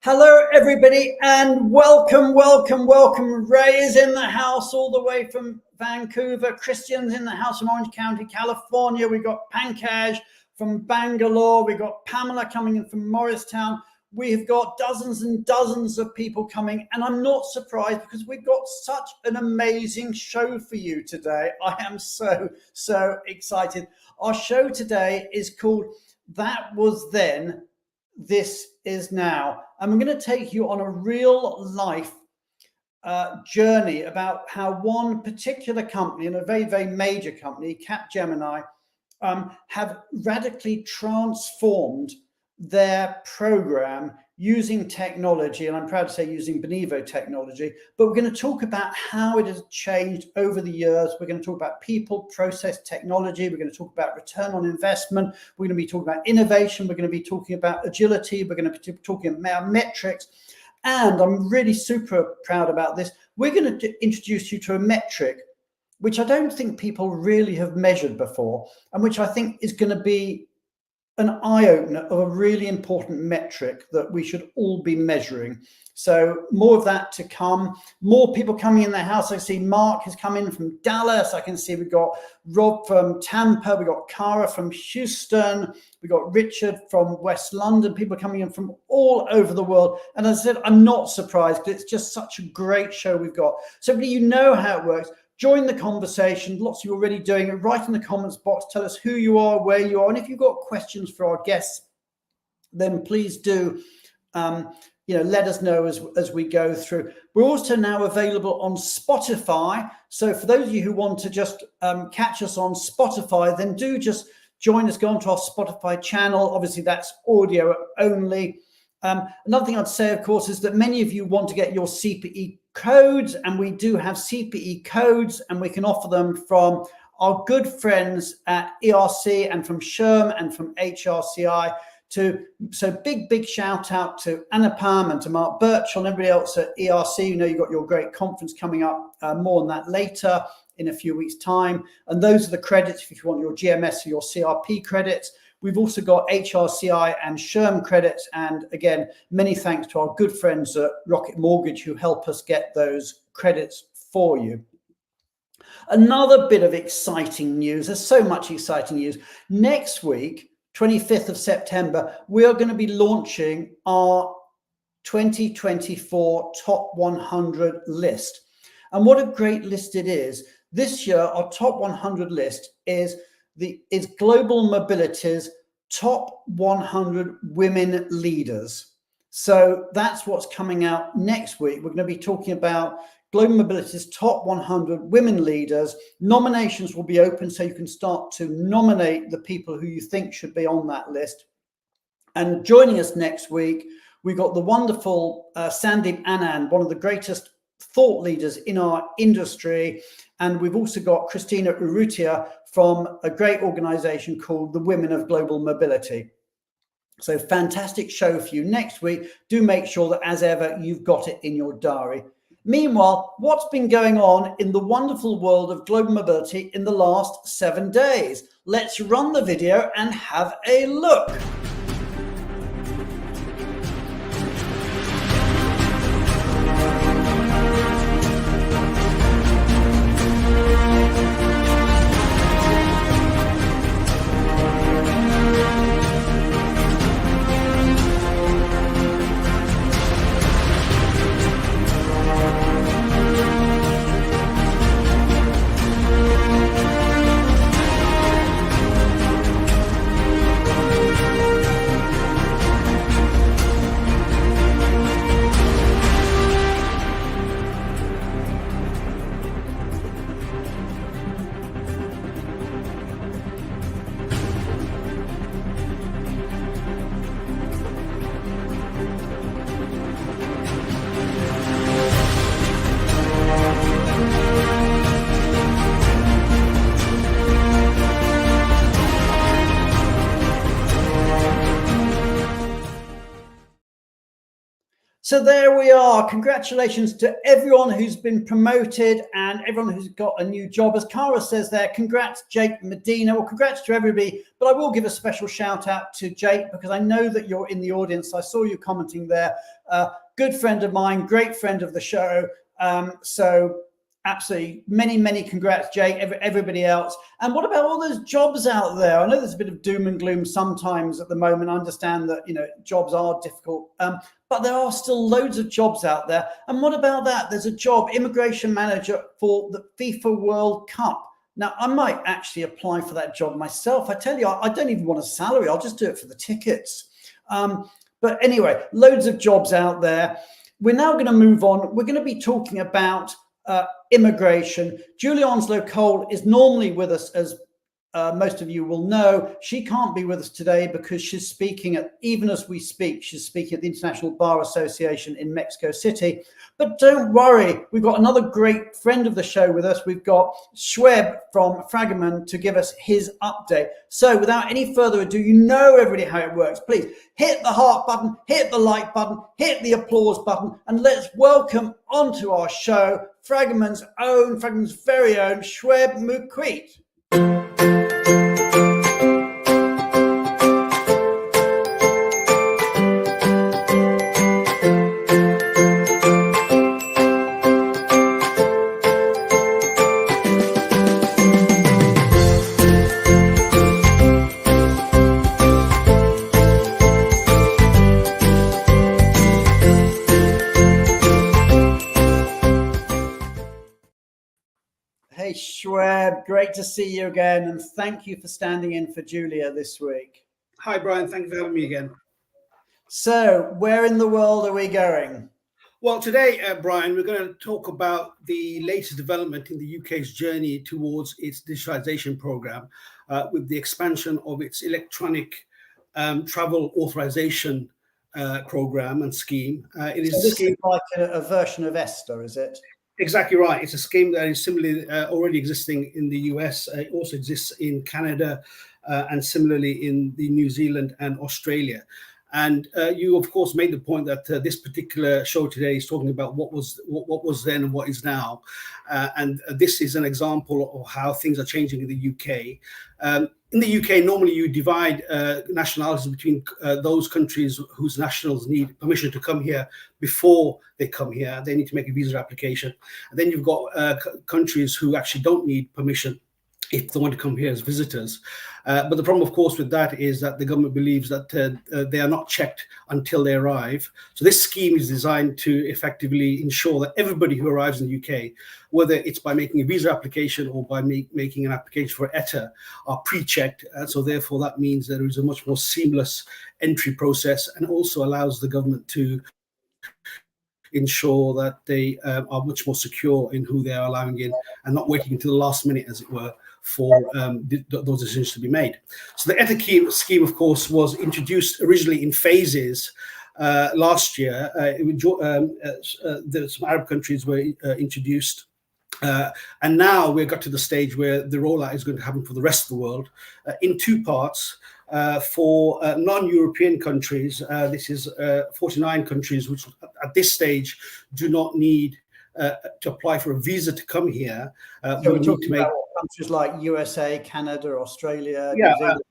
Hello, everybody, and welcome. Ray is in the house all the way from Vancouver. Christian's in the house from Orange County, California. We've got Pankaj from Bangalore. We've got Pamela coming in from Morristown. We've got dozens and dozens of people coming, and I'm not surprised because we've got such an amazing show for you today. I am so excited. Our show today is called That Was Then, This Is Now. And I'm going to take you on a real life journey about how one particular company, and a very major company, Capgemini, have radically transformed their program using technology. And I'm proud to say using Benivo technology. But we're going to talk about how it has changed over the years. We're going to talk about people, process, technology. We're going to talk about return on investment. We're going to be talking about innovation. We're going to be talking about agility. We're going to be talking about metrics. And I'm really super proud about this. We're going to introduce you to a metric which I don't think people really have measured before, and which I think is going to be an eye-opener of a really important metric that we should all be measuring. So more of that to come. More people coming in the house. I see Mark has come in from Dallas. I can see we've got Rob from Tampa. We've got Cara from Houston. We've got Richard from West London. People coming in from all over the world. And as I said, I'm not surprised because it's just such a great show we've got. So you know how it works. Join the conversation. Lots of you are already doing it. Write in the comments box. Tell us who you are, where you are. And if you've got questions for our guests, then please do let us know as we go through. We're also now available on Spotify. So for those of you who want to just catch us on Spotify, then do just join us. Go onto our Spotify channel. Obviously, that's audio only. Another thing I'd say, of course, is that many of you want to get your CPE codes, and we do have CPE codes, and we can offer them from our good friends at ERC and from SHRM and from HRCI. So big shout out to Anupam and to Mark Birchall and everybody else at ERC. You know, you've got your great conference coming up, more on that later in a few weeks' time. And those are the credits if you want your GMS or your CRP credits. We've also got HRCI and SHRM credits. And again, many thanks to our good friends at Rocket Mortgage who help us get those credits for you. Another bit of exciting news. There's so much exciting news. Next week, 25th of September, we are going to be launching our 2024 Top 100 list. And what a great list it is. This year, our Top 100 list is Global Mobility's Top 100 Women Leaders. So that's what's coming out next week. We're going to be talking about Global Mobility's Top 100 Women Leaders. Nominations will be open, so you can start to nominate the people who you think should be on that list. And joining us next week, we've got the wonderful Sandeep Anand, one of the greatest thought leaders in our industry. And we've also got Christina Urrutia from a great organization called the Women of Global Mobility. So fantastic show for you next week. Do make sure that, as ever, you've got it in your diary. Meanwhile, what's been going on in the wonderful world of global mobility in the last 7 days? Let's run the video and have a look. So there we are. Congratulations to everyone who's been promoted and everyone who's got a new job. As Cara says there, congrats, Jake Medina. Well, congrats to everybody, but I will give a special shout out to Jake because I know that you're in the audience. I saw you commenting there. Good friend of mine, great friend of the show. So absolutely, many congrats, Jake, everybody else. And what about all those jobs out there? I know there's a bit of doom and gloom sometimes at the moment. I understand that, jobs are difficult, but there are still loads of jobs out there. And what about that? There's a job, immigration manager for the FIFA World Cup. Now, I might actually apply for that job myself. I tell you, I don't even want a salary. I'll just do it for the tickets. But anyway, loads of jobs out there. We're now going to move on. We're going to be talking about immigration. Julie Onslow-Cole is normally with us, as most of you will know. She can't be with us today because she's speaking even as we speak, she's speaking at the International Bar Association in Mexico City. But don't worry, we've got another great friend of the show with us. We've got Schweb from Fragment to give us his update. So without any further ado, you know everybody how it works. Please hit the heart button, hit the like button, hit the applause button, and let's welcome onto our show Fragment's very own Schweb Mukwit. Hey, Schweb, great to see you again, and thank you for standing in for Julia this week. Hi, Brian. Thank you for having me again. So, where in the world are we going? Well, today, Brian, we're going to talk about the latest development in the UK's journey towards its digitalization program with the expansion of its electronic travel authorization program and scheme. It is a scheme like a version of ESTA, is it? Exactly right. It's a scheme that is similarly already existing in the US. It also exists in Canada and similarly in the New Zealand and Australia. And you, of course, made the point that this particular show today is talking about what was then and what is now. And this is an example of how things are changing in the UK. In the UK, normally you divide nationalities between those countries whose nationals need permission to come here before they come here. They need to make a visa application. And then you've got countries who actually don't need permission if they want to come here as visitors. But the problem, of course, with that is that the government believes that they are not checked until they arrive. So this scheme is designed to effectively ensure that everybody who arrives in the UK, whether it's by making a visa application or by making an application for ETA, are pre-checked. So therefore, that means there is a much more seamless entry process and also allows the government to ensure that they are much more secure in who they are allowing in and not waiting until the last minute, as it were, for those decisions to be made. So the ETA scheme, of course, was introduced originally in phases last year. Some Arab countries were introduced. And now we've got to the stage where the rollout is going to happen for the rest of the world in two parts. For non-European countries, this is 49 countries which at this stage do not need to apply for a visa to come here. So we're talking about countries like USA, Canada, Australia, yeah, New Zealand,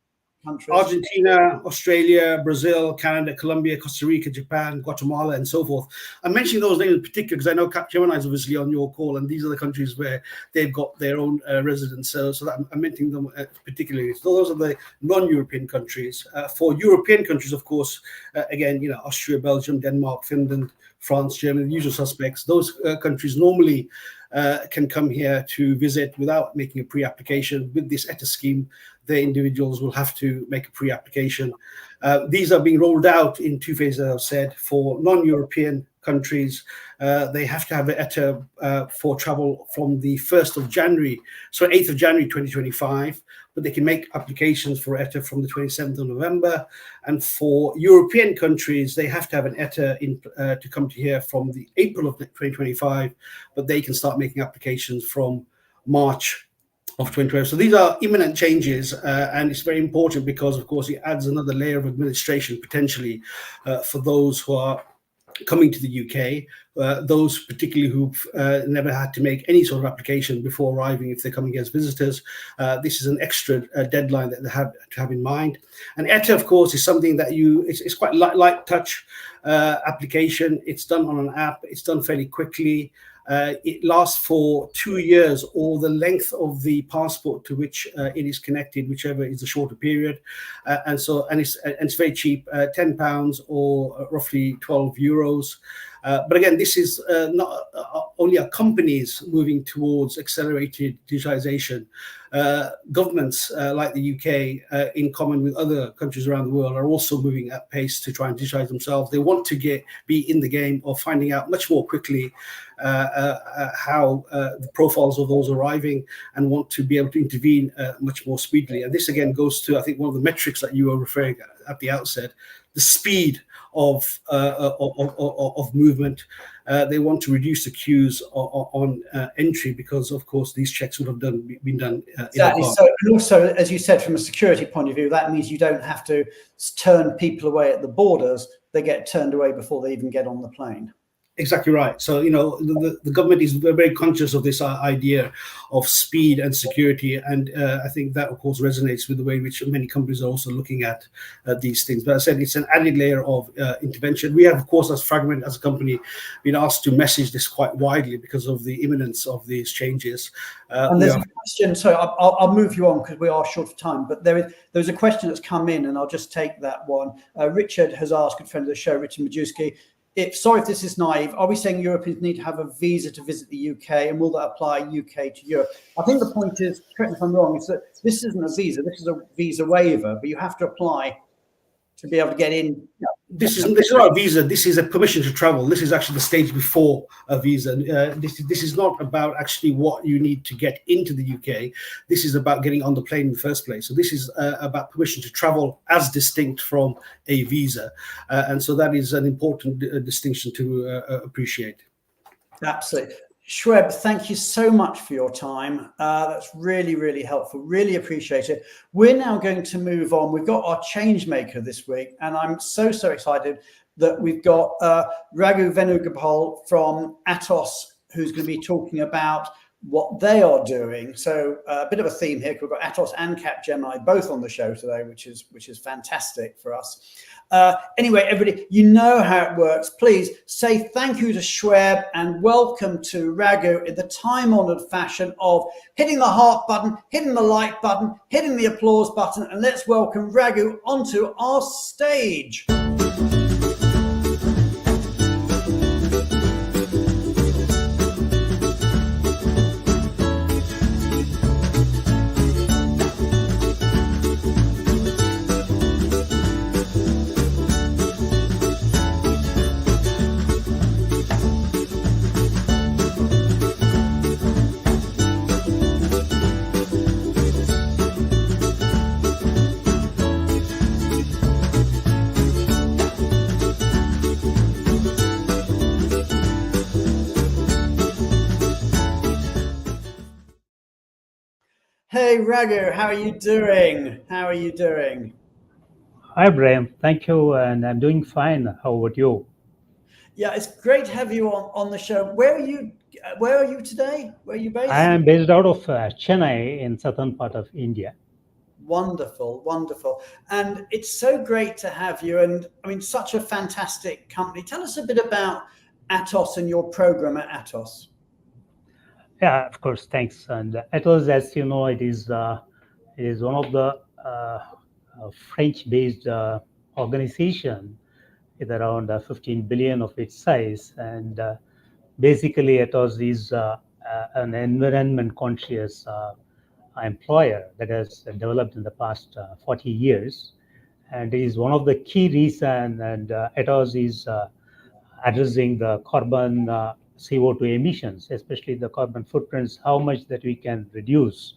countries. Argentina, Australia, Brazil, Canada, Colombia, Costa Rica, Japan, Guatemala, and so forth. I'm mentioning those names in particular because I know Capgemini is obviously on your call, and these are the countries where they've got their own residents. So that I'm mentioning them particularly. So those are the non-European countries. For European countries, of course, again, Austria, Belgium, Denmark, Finland, France, Germany, the usual suspects. Those countries normally can come here to visit without making a pre-application. With this ETA scheme, the individuals will have to make a pre-application. These are being rolled out in two phases, as I've said. For non-European countries, they have to have an ETA for travel from the 8th of January 2025, but they can make applications for ETA from the 27th of November. And for European countries, they have to have an ETA to come to here from the April of 2025, but they can start making applications from March of 2012. So these are imminent changes, and it's very important because, of course, it adds another layer of administration potentially for those who are coming to the UK, those particularly who've never had to make any sort of application before arriving if they're coming as visitors. This is an extra deadline that they have to have in mind. And ETA, of course, is something that it's quite light touch application. It's done on an app. It's done fairly quickly. It lasts for 2 years, or the length of the passport to which it is connected, whichever is the shorter period, and it's very cheap, £10 or roughly €12. But again, this is not only are companies moving towards accelerated digitization. Governments like the UK, in common with other countries around the world, are also moving at pace to try and digitize themselves. They want to be in the game of finding out much more quickly how the profiles of those arriving, and want to be able to intervene much more speedily. And this again goes to, I think, one of the metrics that you were referring at the outset, the speed of movement. They want to reduce the queues on entry, because, of course, these checks would have been done exactly. So, and also, as you said, from a security point of view, that means you don't have to turn people away at the borders. They get turned away before they even get on the plane. Exactly right. So, the government is very conscious of this idea of speed and security. And I think that, of course, resonates with the way in which many companies are also looking at these things. But as I said, it's an added layer of intervention. We have, of course, as Fragment, as a company, been asked to message this quite widely because of the imminence of these changes. And there's a question, so I'll move you on because we are short of time, but there's a question that's come in, and I'll just take that one. Richard has asked, a friend of the show, Richard Majewski, sorry if this is naive, are we saying Europeans need to have a visa to visit the UK, and will that apply UK to Europe? I think the point is, correct me if I'm wrong, is that this isn't a visa, this is a visa waiver, but you have to apply to be able to get in. This is not a visa. This is a permission to travel. This is actually the stage before a visa. This is not about actually what you need to get into the UK. This is about getting on the plane in the first place. So this is about permission to travel, as distinct from a visa. And so that is an important distinction to appreciate. Absolutely. Shweb, thank you so much for your time. That's really, really helpful. Really appreciate it. We're now going to move on. We've got our change maker this week, and I'm so excited that we've got Raghu Venugopal from Atos, who's going to be talking about what they are doing. So a bit of a theme here, because we've got Atos and Capgemini both on the show today, which is fantastic for us. Anyway, everybody, you know how it works. Please say thank you to Shweb and welcome to Raghu in the time-honored fashion of hitting the heart button, hitting the like button, hitting the applause button, and let's welcome Raghu onto our stage. Hey Raghu, how are you doing? Hi Brian, thank you, and I'm doing fine. How about you? Yeah, it's great to have you on the show. Where are you today? Where are you based? I am based out of Chennai in southern part of India. Wonderful. And it's so great to have you. And I mean, such a fantastic company. Tell us a bit about Atos and your program at Atos. Yeah, of course, thanks. And Atos, as you know, it is one of the French-based organization with around 15 billion of its size. And basically, Atos is an environment-conscious employer that has developed in the past 40 years. And it is one of the key reasons, and Atos is addressing the carbon CO2 emissions, especially the carbon footprints, how much that we can reduce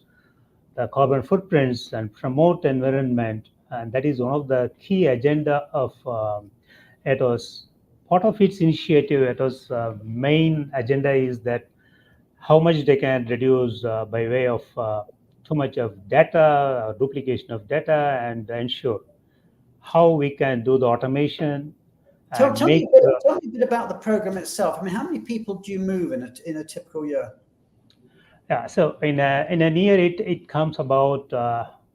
the carbon footprints and promote environment. And that is one of the key agenda of Atos. Part of its initiative, Atos' main agenda is that how much they can reduce by way of too much of data, duplication of data, and ensure how we can do the automation Tell and me make a bit about the program itself. I mean, how many people do you move in a typical year? yeah. So in a year, it comes about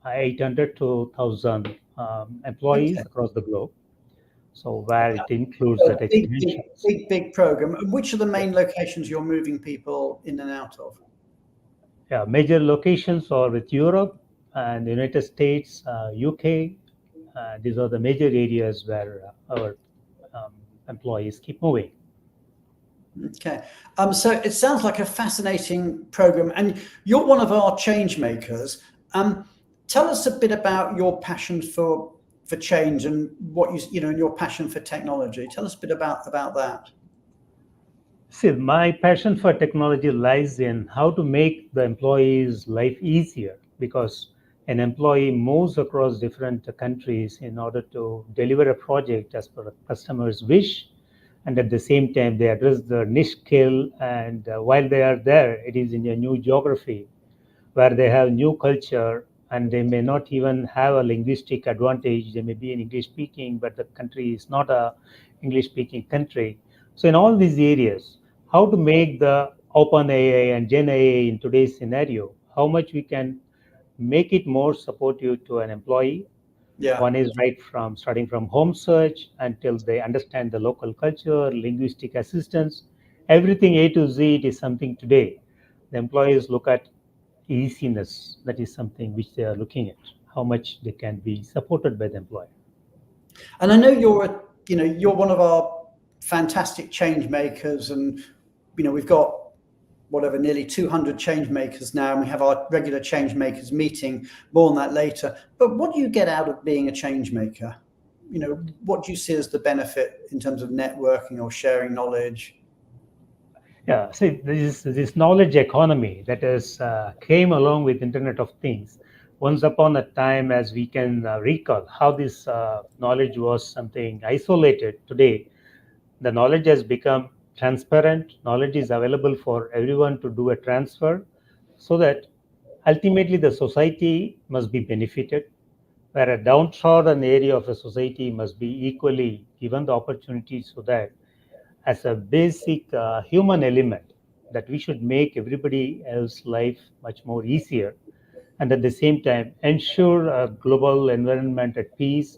800 to 1,000 employees across the globe. So where it includes So that extensions. big program. And which are the main locations you're moving people in and out of? Yeah, major locations are with Europe and the United States, UK. These are the major areas where our um, employees keep moving. Okay. So it sounds like a fascinating program, and you're one of our change makers. Tell us a bit about your passion for change and what and your passion for technology. Tell us a bit about that. See, my passion for technology lies in how to make the employee's life easier, because an employee moves across different countries in order to deliver a project as per the customer's wish, and at the same time they address the niche skill, and while they are there, it is in a new geography where they have new culture, and they may not even have a linguistic advantage. They may be in English speaking, but the country is not a English speaking country. So in all these areas, how to make the open AI and Gen AI in today's scenario, how much we can make it more supportive to an employee. Yeah. One is right from starting from home search until they understand the local culture, linguistic assistance, everything A to Z. It is something today. The employees look at easiness. That is something which they are looking at, how much they can be supported by the employer. And I know you're one of our fantastic change makers, and we've got nearly 200 change makers now, and we have our regular change makers meeting. More on that later. But what do you get out of being a change maker? What do you see as the benefit in terms of networking or sharing knowledge? Yeah, see, this knowledge economy that has came along with Internet of Things. Once upon a time, as we can recall, how this knowledge was something isolated. Today, the knowledge has become transparent. Knowledge is available for everyone to do a transfer, so that ultimately the society must be benefited, where a downtrodden area of a society must be equally given the opportunity, so that as a basic human element, that we should make everybody else's life much more easier, and at the same time ensure a global environment at peace,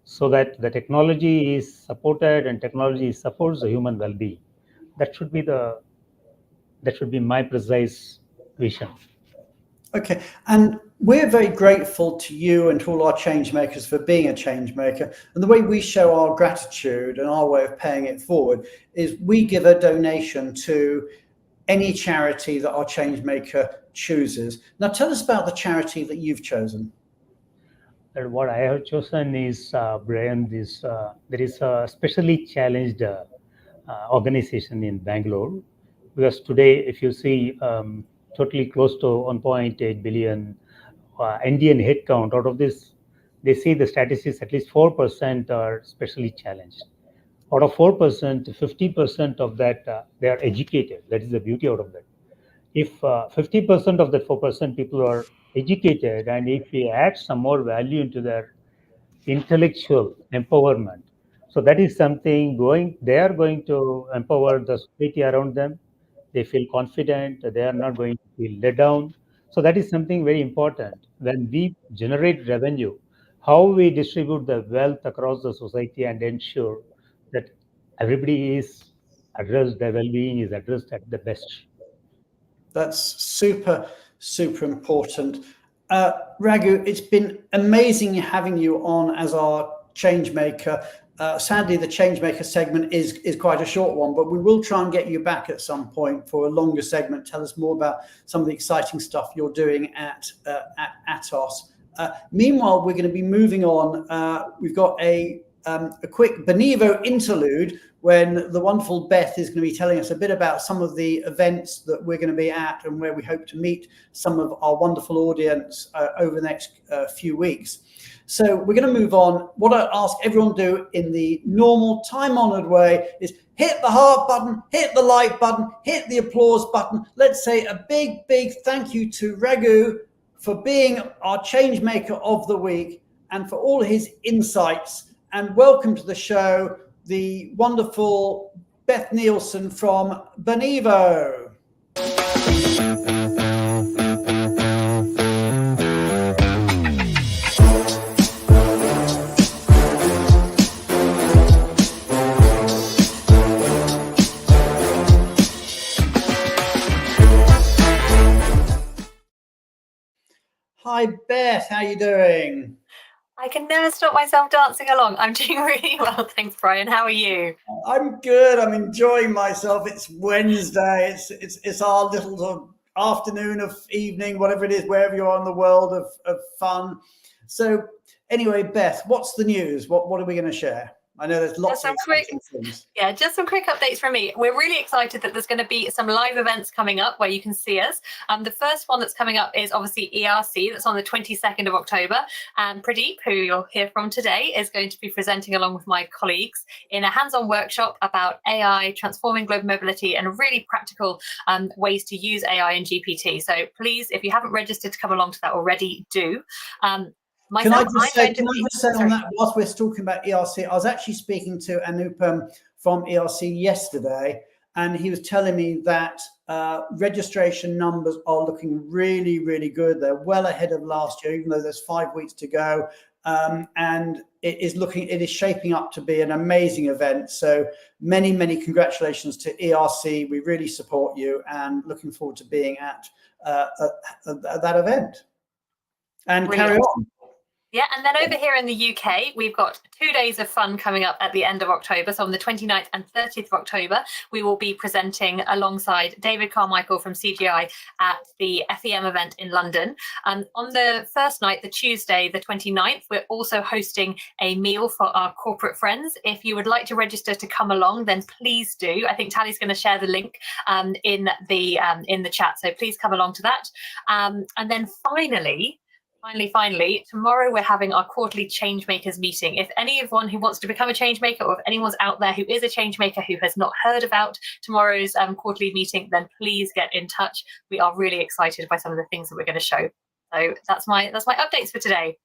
so that the technology is supported and technology supports the human well-being. That should be my precise vision. Okay, and we're very grateful to you and to all our change makers for being a change maker. And the way we show our gratitude and our way of paying it forward is we give a donation to any charity that our change maker chooses. Now, tell us about the charity that you've chosen. And what I have chosen is, Brian, there is a specially challenged organization in Bangalore, because today, if you see, totally close to 1.8 billion Indian headcount, out of this, they see the statistics, at least 4% are specially challenged. Out of 4%, 50% of that, they are educated. That is the beauty out of that. If 50% of that 4% people are educated, and if we add some more value into their intellectual empowerment, so that is something they are going to empower the society around them. They feel confident, they are not going to feel let down. So that is something very important. When we generate revenue, how we distribute the wealth across the society and ensure that everybody is addressed, their well-being is addressed at the best. That's super, super important. Raghu, it's been amazing having you on as our change maker. Sadly, the change maker segment is quite a short one, but we will try and get you back at some point for a longer segment. Tell us more about some of the exciting stuff you're doing at Atos. Meanwhile, we're going to be moving on. We've got a quick Benivo interlude when the wonderful Beth is going to be telling us a bit about some of the events that we're going to be at and where we hope to meet some of our wonderful audience over the next few weeks. So we're going to move on. What I ask everyone to do in the normal time-honored way is hit the heart button, hit the like button, hit the applause button. Let's say a big, big thank you to Raghu for being our change maker of the week and for all his insights. And welcome to the show, the wonderful Beth Nielsen from Benivo. Hi, Beth. How are you doing? I can never stop myself dancing along. I'm doing really well, thanks, Brian. How are you? I'm good. I'm enjoying myself. It's Wednesday. It's our little sort of afternoon of evening, whatever it is, wherever you are in the world of fun. So anyway, Beth, what's the news? What are we going to share? I know there's lots of exciting things. Yeah, just some quick updates from me. We're really excited that there's going to be some live events coming up where you can see us. The first one that's coming up is obviously ERC. That's on the 22nd of October. And Pradeep, who you'll hear from today, is going to be presenting along with my colleagues in a hands-on workshop about AI, transforming global mobility, and really practical ways to use AI and GPT. So please, if you haven't registered to come along to that already, do. Can I just say on that, whilst we're talking about ERC, I was actually speaking to Anupam from ERC yesterday, and he was telling me that registration numbers are looking really, really good. They're well ahead of last year, even though there's 5 weeks to go. And it is shaping up to be an amazing event. So many, many congratulations to ERC. We really support you and looking forward to being at that event. And carry on. Yeah, and then over here in the UK, we've got 2 days of fun coming up at the end of October. So on the 29th and 30th of October, we will be presenting alongside David Carmichael from CGI at the FEM event in London. On the first night, the Tuesday, the 29th, we're also hosting a meal for our corporate friends. If you would like to register to come along, then please do. I think Tally's going to share the link in the chat. So please come along to that. And then finally, tomorrow we're having our quarterly Changemakers meeting. If anyone who wants to become a changemaker, or if anyone's out there who is a changemaker who has not heard about tomorrow's quarterly meeting, then please get in touch. We are really excited by some of the things that we're going to show. So that's my updates for today.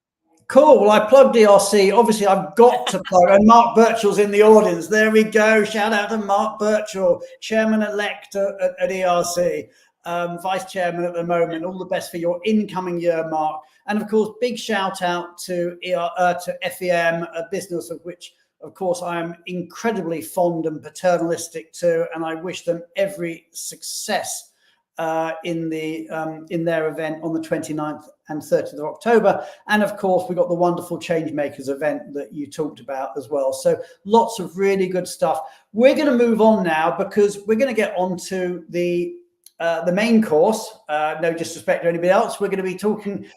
Cool. Well, I plugged ERC. Obviously, I've got to plug, and Mark Birchall's in the audience. There we go. Shout out to Mark Birchall, Chairman-elect at ERC, Vice Chairman at the moment. All the best for your incoming year, Mark. And of course, big shout out to FEM, a business of which, of course, I am incredibly fond and paternalistic to, and I wish them every success in their event on the 29th and 30th of October. And of course, we've got the wonderful Changemakers event that you talked about as well. So lots of really good stuff. We're going to move on now because we're going to get on to the main course. No disrespect to anybody else. We're going to be talking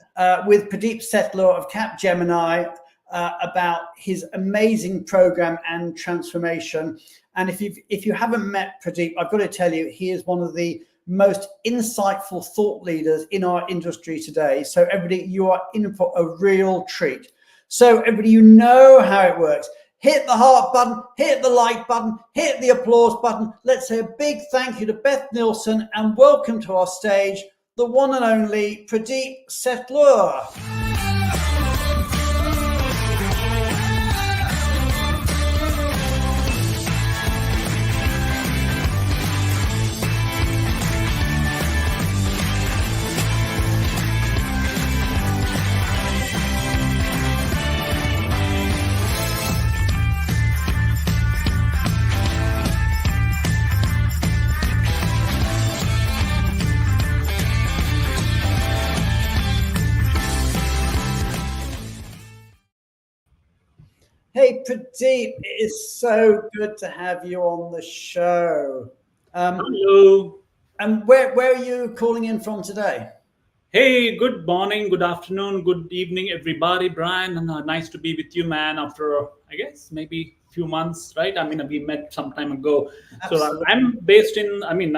with Pradeep Setlur of Capgemini about his amazing program and transformation. And if you haven't met Pradeep, I've got to tell you, he is one of the most insightful thought leaders in our industry today. So everybody, you are in for a real treat. So everybody, you know how it works. Hit the heart button, hit the like button, hit the applause button. Let's say a big thank you to Beth Nielsen and welcome to our stage, the one and only Pradeep Setlur. Hey, Pradeep, it is so good to have you on the show. Hello. And where are you calling in from today? Hey, good morning, good afternoon, good evening, everybody. Brian, nice to be with you, man, after, I guess, maybe a few months, right? I mean, we met some time ago. Absolutely. So I'm based in, I'm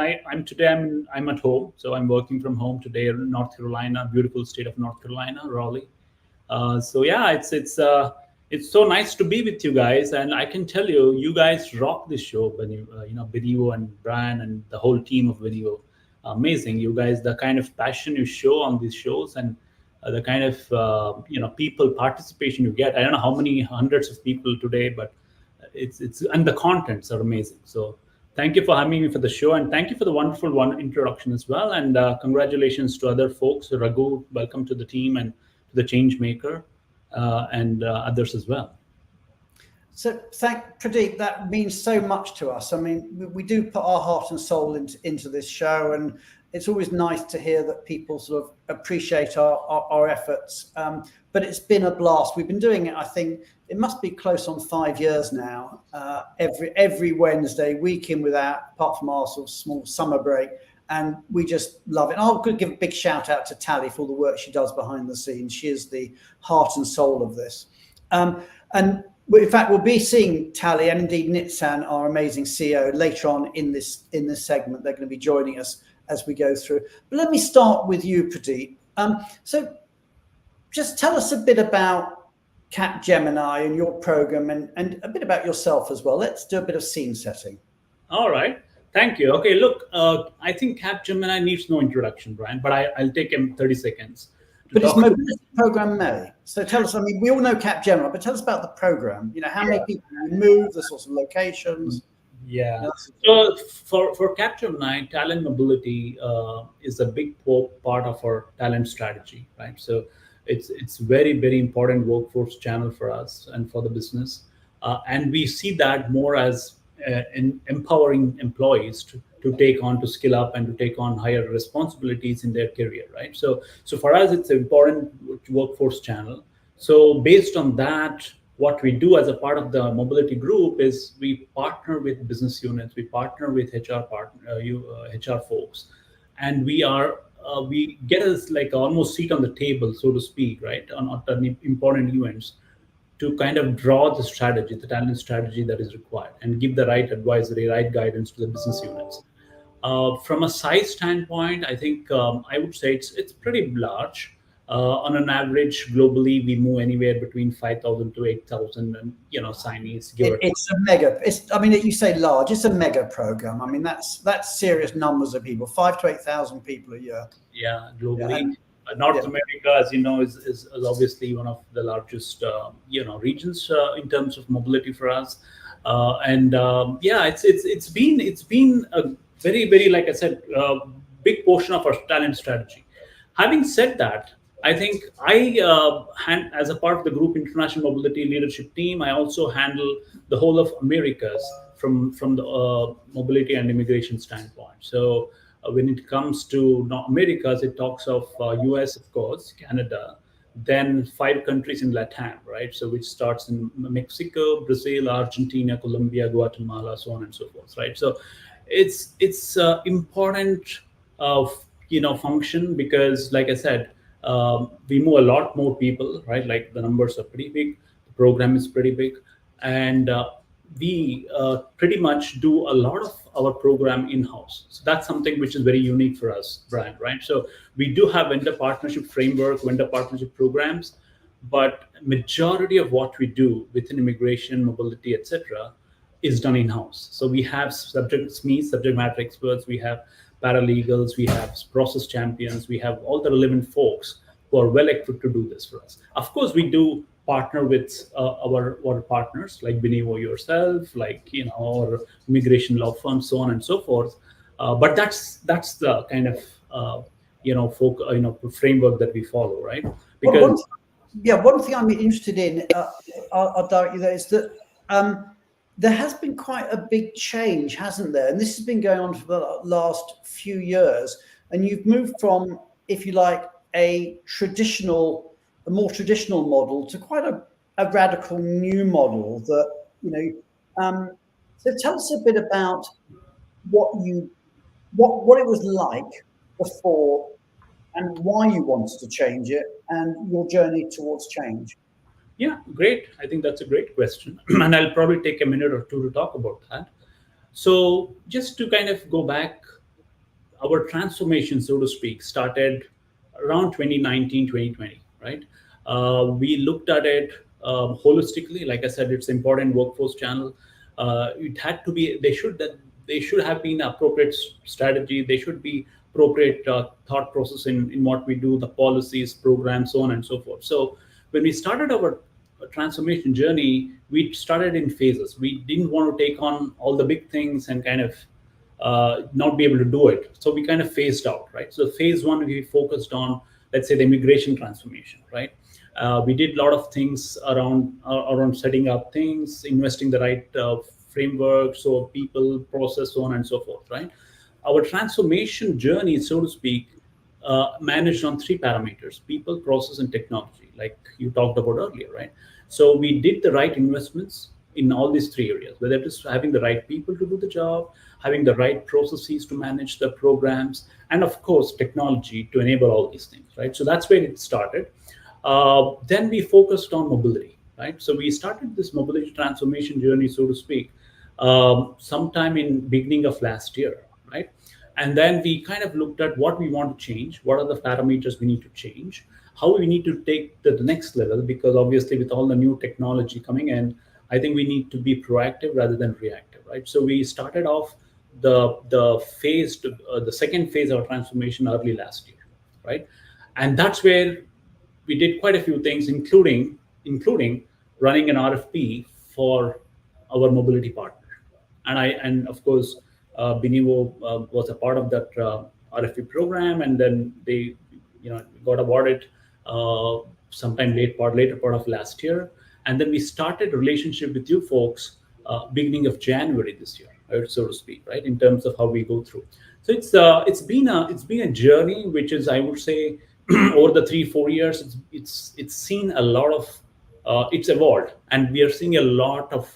at home. So I'm working from home today in North Carolina, beautiful state of North Carolina, Raleigh. So yeah, it's so nice to be with you guys, and I can tell you, you guys rock this show, Benivo and Brian and the whole team of Benivo. Amazing, you guys, the kind of passion you show on these shows and the kind of people participation you get. I don't know how many hundreds of people today, but and the contents are amazing. So thank you for having me for the show, and thank you for the wonderful introduction as well. And congratulations to other folks. Raghu, welcome to the team, and to the change maker, and others as well. So thank Pradeep, that means so much to us. I mean, we do put our heart and soul into this show, and it's always nice to hear that people sort of appreciate our efforts. But it's been a blast. We've been doing it, I think, it must be close on 5 years now, every Wednesday, week in, without, apart from our sort of small summer break. And we just love it. And I'll give a big shout out to Tally for all the work she does behind the scenes. She is the heart and soul of this. And in fact, we'll be seeing Tally and indeed Nitzan, our amazing CEO, later on in this segment. They're going to be joining us as we go through. But let me start with you, Pradeep. So just tell us a bit about Capgemini and your program, and a bit about yourself as well. Let's do a bit of scene setting. All right. Thank you. Okay, look, I think Capgemini needs no introduction, Brian, but I'll take him 30 seconds. But it's Mobility Program May. So tell us, I mean, we all know Capgemini, but tell us about the program. You know, how many people you move, the sorts of locations. Yeah. So for Capgemini, talent mobility is a big part of our talent strategy, right? So it's very, very important workforce channel for us and for the business. And we see that more as in empowering employees to take on, to skill up, and to take on higher responsibilities in their career, right? So for us, it's an important workforce channel. So based on that, what we do as a part of the mobility group is we partner with business units, we partner with HR folks, and we get us like almost seat on the table, so to speak, right, on important events, to kind of draw the strategy, the talent strategy that is required, and give the right advisory, right guidance to the business units. From a size standpoint, I think I would say it's pretty large. On an average, globally, we move anywhere between 5,000 to 8,000, and signees. It's a mega. I mean, you say large. It's a mega program. I mean, that's serious numbers of people. 5,000 to 8,000 people a year. Yeah, globally. North America, as you know, is obviously one of the largest regions in terms of mobility for us. It's been a very, very, like I said, big portion of our talent strategy. Having said that, I think as a part of the group international mobility leadership team, I also handle the whole of Americas from the mobility and immigration standpoint. So when it comes to Americas, it talks of US, of course, Canada, then 5 countries in LATAM, right? So which starts in Mexico, Brazil, Argentina, Colombia, Guatemala, so on and so forth, right? So it's important function, because, like I said, we move a lot more people, right? Like the numbers are pretty big, the program is pretty big, and we pretty much do a lot of our program in-house. So that's something which is very unique for us, Brian, right? So we do have vendor partnership framework, vendor partnership programs, but majority of what we do within immigration, mobility, etc., is done in-house. So we have subject matter experts, we have paralegals, we have process champions, we have all the relevant folks who are well equipped to do this for us. Of course, we do partner with our partners like Benivo yourself, like or immigration law firms, so on and so forth. But that's the kind of framework that we follow, right? Because one thing I'm interested in, I'll direct you there, is that there has been quite a big change, hasn't there? And this has been going on for the last few years. And you've moved from, if you like, a more traditional model to quite a radical new model that, so tell us a bit about what it was like before and why you wanted to change it and your journey towards change. Yeah, great. I think that's a great question. And I'll probably take a minute or two to talk about that. So just to kind of go back, our transformation, so to speak, started around 2019, 2020, right? We looked at it holistically. Like I said, it's an important workforce channel. It had to be, they should have been appropriate strategy. They should be appropriate thought process in what we do, the policies, programs, so on and so forth. So when we started our transformation journey, we started in phases. We didn't want to take on all the big things and kind of not be able to do it. So we kind of phased out, right? So phase one, we focused on, let's say, the immigration transformation, right? We did a lot of things around setting up things, investing the right framework, so people, process, so on and so forth, right? Our transformation journey, so to speak, managed on three parameters: people, process, and technology, like you talked about earlier, right? So we did the right investments in all these three areas, whether it is having the right people to do the job, having the right processes to manage the programs, and of course, technology to enable all these things, right? So that's where it started. Then we focused on mobility, right? So we started this mobility transformation journey, so to speak, sometime in beginning of last year, right? And then we kind of looked at what we want to change, what are the parameters we need to change, how we need to take the next level, because obviously with all the new technology coming in, I think we need to be proactive rather than reactive, right? So we started off the second phase of our transformation early last year, right? And that's where we did quite a few things, including running an RFP for our mobility partner, and of course, Benivo was a part of that RFP program, and then they, got awarded sometime later part of last year, and then we started a relationship with you folks beginning of January this year, right, so to speak, right, in terms of how we go through. So it's been a journey, which is, I would say, over the 3-4 years, it's seen a lot of it's evolved, and we are seeing a lot of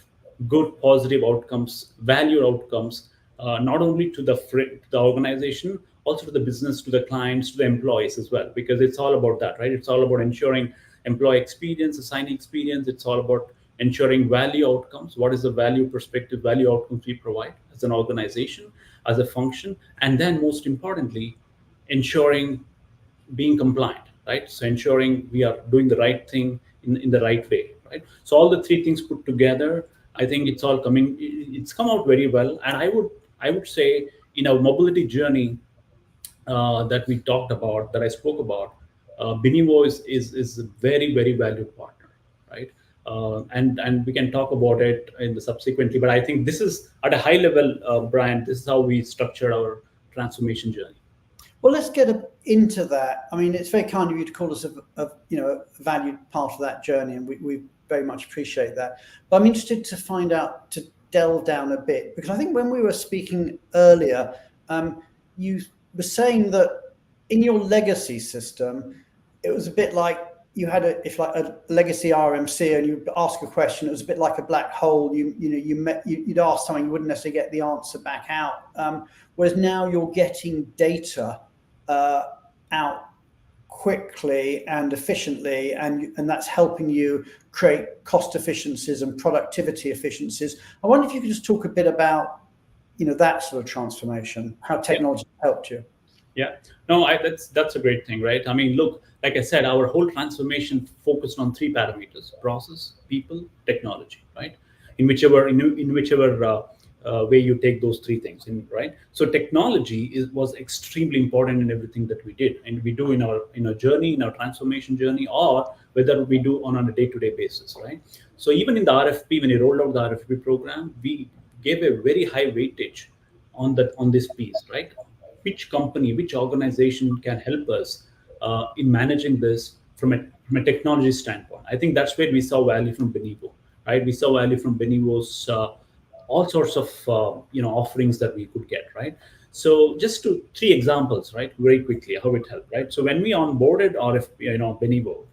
good positive outcomes, value outcomes, not only to the organization, also to the business, to the clients, to the employees as well, because it's all about that, right? It's all about ensuring employee experience, assigning experience. It's all about ensuring value outcomes. What is the value perspective, value outcomes we provide as an organization, as a function, and then most importantly, ensuring being compliant, right? So ensuring we are doing the right thing in the right way, right? So all the three things put together, I think it's come out very well. And I would say in our mobility journey that we talked about, that I spoke about, Benivo is a very, very valued partner, right? And we can talk about it in the subsequently, but I think this is at a high level, Brian, this is how we structure our transformation journey. Well, let's get into that. I mean, it's very kind of you to call us a valued part of that journey, and we very much appreciate that. But I'm interested to find out, to delve down a bit, because I think when we were speaking earlier, you were saying that in your legacy system, it was a bit like you had a legacy RMC, and you ask a question, it was a bit like a black hole. You'd ask something, you wouldn't necessarily get the answer back out. Whereas now you're getting data out quickly and efficiently, and that's helping you create cost efficiencies and productivity efficiencies. I wonder if you could just talk a bit about that sort of transformation, how technology helped you. Yeah, no, that's a great thing, right? I mean, look, like I said, our whole transformation focused on three parameters: process, people, technology, right? In whichever way you take those three things in, right? So technology was extremely important in everything that we did, and we do in our journey, in our transformation journey, or whether we do on a day-to-day basis, right? So even in the RFP, when you rolled out the RFP program, we gave a very high weightage on this piece, right? Which company, which organization can help us in managing this from a technology standpoint? I think that's where we saw value from Benivo, right? We saw value from Benivo's all sorts of offerings that we could get, right? So just three examples, right, very quickly, how it helped, right? So when we onboarded Benivo,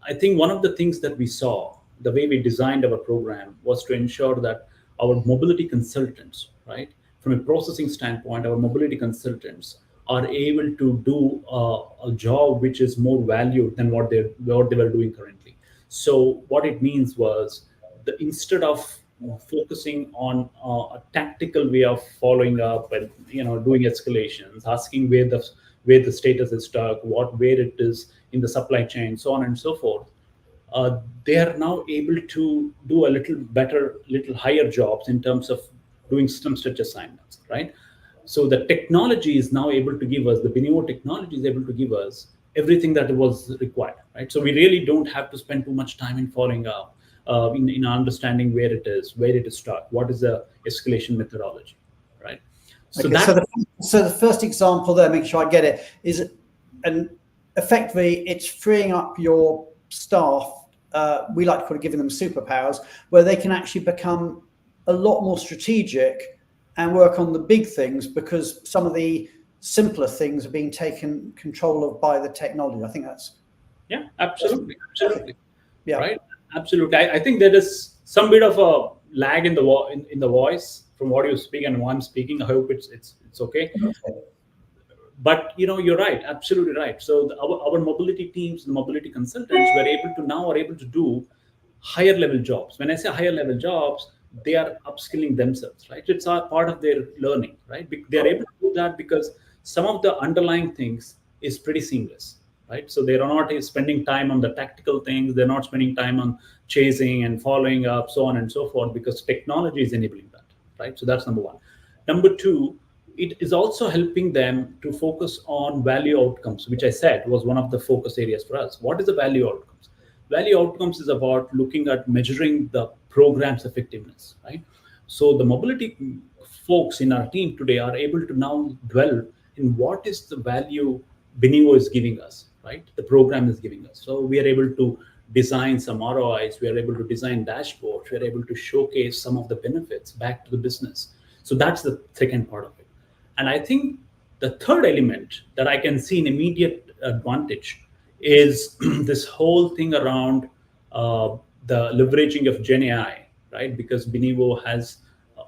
I think one of the things that we saw, the way we designed our program, was to ensure that our mobility consultants, right, from a processing standpoint, our mobility consultants are able to do a job which is more valued than what they were doing currently. So what it means was, instead of focusing on a tactical way of following up and doing escalations, asking where the status is stuck, where it is in the supply chain, so on and so forth, they are now able to do a little higher jobs in terms of doing system stretch assignments, right? So the technology is now able to give us, the Benivo technology is able to give us everything that was required, right? So we really don't have to spend too much time in following up. in understanding where it is stuck, what is the escalation methodology, right? So okay, so the first example there, make sure I get it, is effectively it's freeing up your staff. We like to call it giving them superpowers, where they can actually become a lot more strategic and work on the big things, because some of the simpler things are being taken control of by the technology. I think that's absolutely. Yeah, right, absolutely. I think there is some bit of a lag in the voice from what you speak and what I'm speaking. I hope it's okay. But you're right, absolutely right. So our mobility teams, the mobility consultants, are able to do higher level jobs. When I say higher level jobs, they are upskilling themselves, right? It's a part of their learning, right? They are able to do that because some of the underlying things is pretty seamless, right? So they are not spending time on the tactical things. They're not spending time on chasing and following up, so on and so forth, because technology is enabling that, right? So that's number one. Number two, it is also helping them to focus on value outcomes, which I said was one of the focus areas for us. What is the value outcomes? Value outcomes is about looking at measuring the program's effectiveness, right? So the mobility folks in our team today are able to now dwell in what is the value Benivo is giving us, right? The program is giving us. So we are able to design some ROIs, we are able to design dashboards, we are able to showcase some of the benefits back to the business. So that's the second part of it. And I think the third element that I can see an immediate advantage is this whole thing around the leveraging of Gen AI, right? Because Benivo has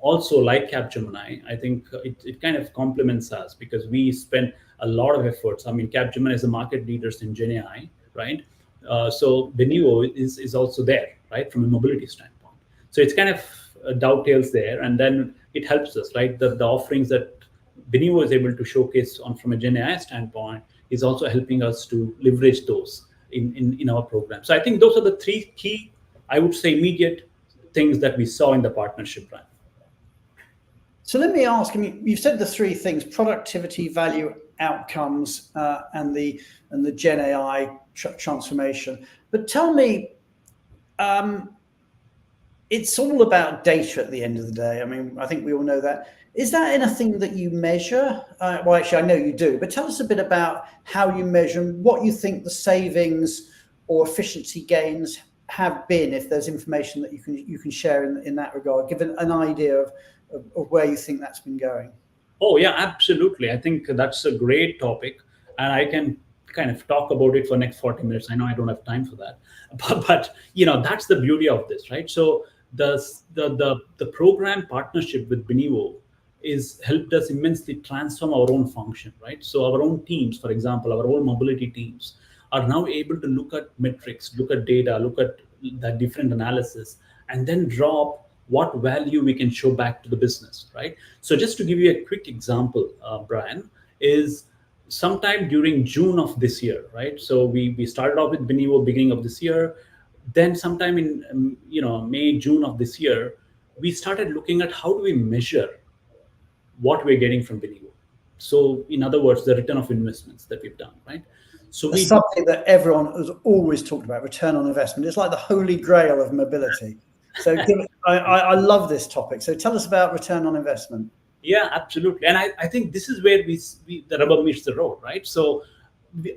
also, like Capgemini, I think it kind of complements us because we spend a lot of efforts. I mean, Capgemini is the market leaders in Gen AI, right? So Benivo is also there, right, from a mobility standpoint. So it's kind of dovetails there, and then it helps us, right? The offerings that Benivo is able to showcase from a Gen AI standpoint is also helping us to leverage those in our program. So I think those are the three key, I would say, immediate things that we saw in the partnership plan. So let me ask, I mean, you've said the three things: productivity, value outcomes, and the Gen AI transformation. But tell me, it's all about data at the end of the day. I mean, I think we all know that. Is that anything that you measure? Well, actually, I know you do, but tell us a bit about how you measure and what you think the savings or efficiency gains have been, if there's information that you can share in that regard, give an idea of where you think that's been going. Oh, yeah, absolutely. I think that's a great topic, and I can kind of talk about it for next 40 minutes. I know I don't have time for that, but that's the beauty of this, right? So the program partnership with Benivo is helped us immensely transform our own function, right? So our own teams, for example, our own mobility teams are now able to look at metrics, look at data, look at the different analysis, and then drop what value we can show back to the business, right? So just to give you a quick example, Brian, is sometime during June of this year, right? So we started off with Benivo beginning of this year. Then sometime in May, June of this year, we started looking at how do we measure what we're getting from Benivo. So in other words, the return of investments that we've done, right? So something that everyone has always talked about, return on investment. It's like the holy grail of mobility. So I love this topic. So tell us about return on investment. Yeah, absolutely. And I think this is where the rubber meets the road, right? So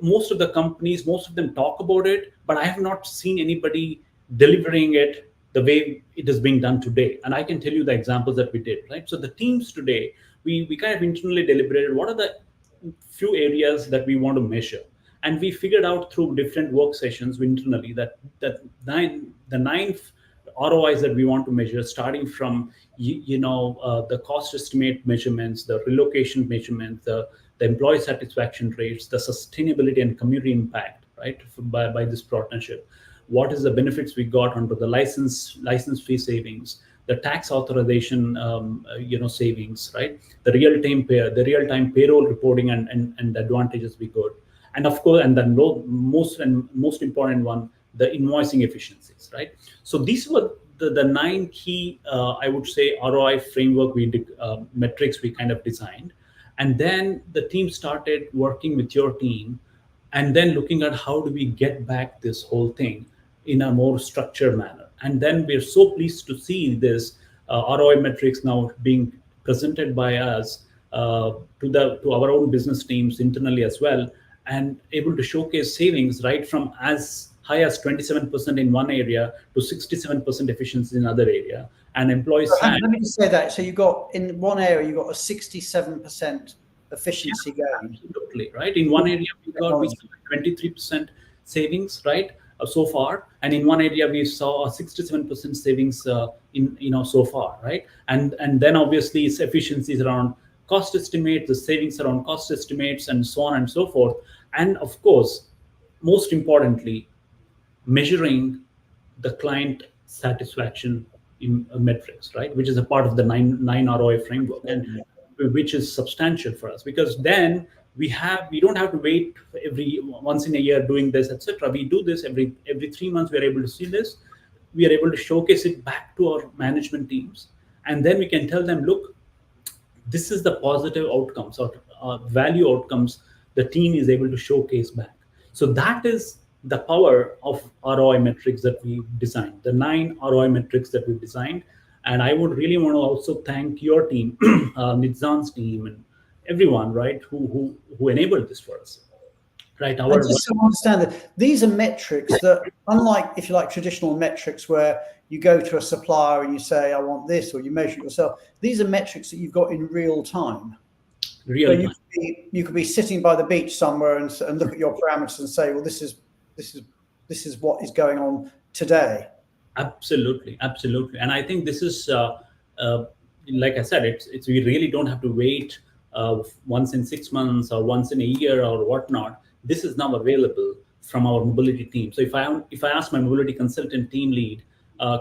most of the companies, most of them talk about it, but I have not seen anybody delivering it the way it is being done today. And I can tell you the examples that we did, right? So the teams today, we kind of internally deliberated what are the few areas that we want to measure. And we figured out through different work sessions internally that the nine ROIs that we want to measure, starting from the cost estimate measurements, the relocation measurements, the employee satisfaction rates, the sustainability and community impact, right? By this partnership, what is the benefits we got under the license fee savings, the tax authorization savings, right? The real-time payroll reporting and the advantages we got, and of course, and the most important one, the invoicing efficiencies, right? So these were the nine key, I would say, ROI framework metrics we kind of designed. And then the team started working with your team and then looking at how do we get back this whole thing in a more structured manner. And then we're so pleased to see this ROI metrics now being presented by us to our own business teams internally as well, and able to showcase savings right from as high as 27% in one area to 67% efficiency in another area. And employees let me just say that. So you got in one area, you got a 67% efficiency gain. Absolutely, right? In one area, we saw 23% savings, right, so far, and in one area we saw a 67% savings so far, right? And then obviously it's efficiencies around cost estimates, the savings around cost estimates, and so on and so forth. And of course, most importantly, measuring the client satisfaction in metrics, right, which is a part of the nine ROI framework, and which is substantial for us, because then we don't have to wait every once in a year doing this, etc. We do this every 3 months. We are able to see this. We are able to showcase it back to our management teams, and then we can tell them, look, this is the positive outcomes or value outcomes the team is able to showcase back. So that is the power of ROI metrics that we designed, the 9 ROI metrics that we designed. And I would really want to also thank your team, Nitzan's team, and everyone, right, who enabled this for us. Right. I just don't understand that these are metrics that, unlike, if you like, traditional metrics where you go to a supplier and you say, I want this, or you measure it yourself. These are metrics that you've got in real time. Real time. You could be sitting by the beach somewhere and look at your parameters and say, well, this is what is going on today. Absolutely. And I think this is, like I said, it's we really don't have to wait once in 6 months or once in a year or whatnot. This is now available from our mobility team. So if I ask my mobility consultant team lead,